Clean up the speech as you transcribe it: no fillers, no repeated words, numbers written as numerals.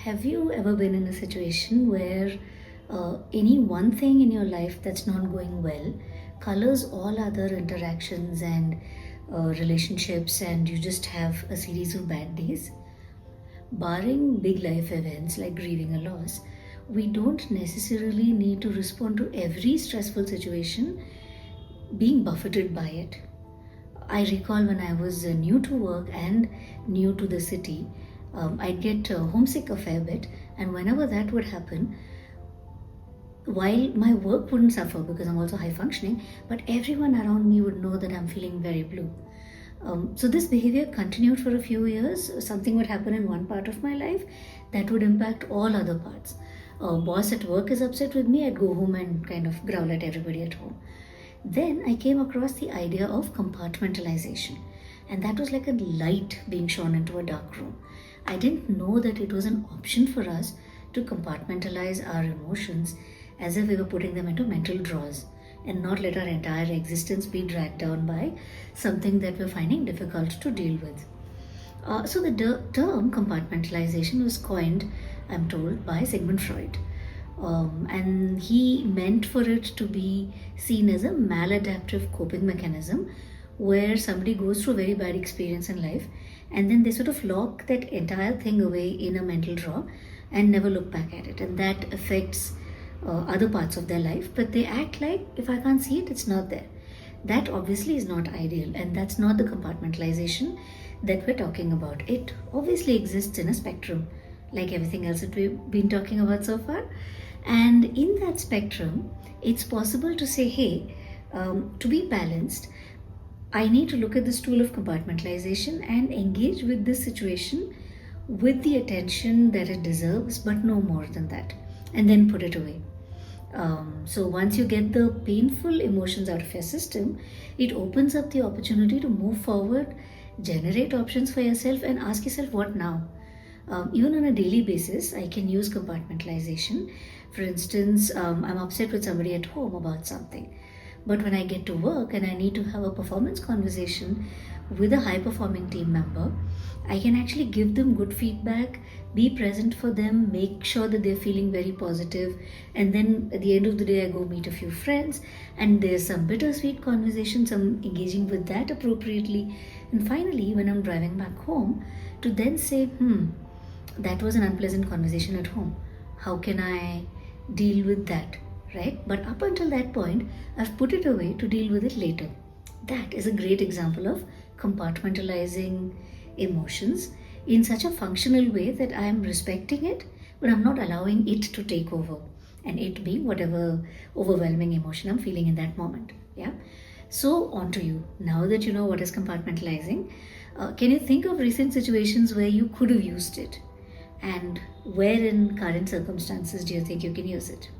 Have you ever been in a situation where any one thing in your life that's not going well colors all other interactions and relationships, and you just have a series of bad days? Barring big life events like grieving a loss, we don't necessarily need to respond to every stressful situation being buffeted by it. I recall when I was new to work and new to the city, I'd get homesick a fair bit, and whenever that would happen, while my work wouldn't suffer because I'm also high functioning, but everyone around me would know that I'm feeling very blue. So this behavior continued for a few years. Something would happen in one part of my life that would impact all other parts. A boss at work is upset with me, I'd go home and kind of growl at everybody at home. Then I came across the idea of compartmentalisation, and that was like a light being shone into a dark room. I didn't know that it was an option for us to compartmentalize our emotions as if we were putting them into mental drawers and not let our entire existence be dragged down by something that we're finding difficult to deal with. So the term compartmentalization was coined, I'm told, by Sigmund Freud. And he meant for it to be seen as a maladaptive coping mechanism where somebody goes through a very bad experience in life and then they sort of lock that entire thing away in a mental drawer and never look back at it. And that affects other parts of their life, but they act like if I can't see it, it's not there. That obviously is not ideal, and that's not the compartmentalization that we're talking about. It obviously exists in a spectrum, like everything else that we've been talking about so far. And in that spectrum, it's possible to say, hey, to be balanced, I need to look at this tool of compartmentalization and engage with this situation with the attention that it deserves, but no more than that, and then put it away. So once you get the painful emotions out of your system, it opens up the opportunity to move forward, generate options for yourself, and ask yourself, what now? Even on a daily basis, I can use compartmentalization. For instance, I'm upset with somebody at home about something. But when I get to work and I need to have a performance conversation with a high-performing team member, I can actually give them good feedback, be present for them, make sure that they're feeling very positive, and then at the end of the day, I go meet a few friends, and there's some bittersweet conversations, I'm engaging with that appropriately. And finally, when I'm driving back home, to then say, that was an unpleasant conversation at home. How can I deal with that, right? But up until that point, I've put it away to deal with it later. That is a great example of compartmentalizing emotions in such a functional way that I am respecting it, but I'm not allowing it to take over and it be whatever overwhelming emotion I'm feeling in that moment. Yeah. So on to you. Now that you know what is compartmentalizing, can you think of recent situations where you could have used it? And where in current circumstances do you think you can use it?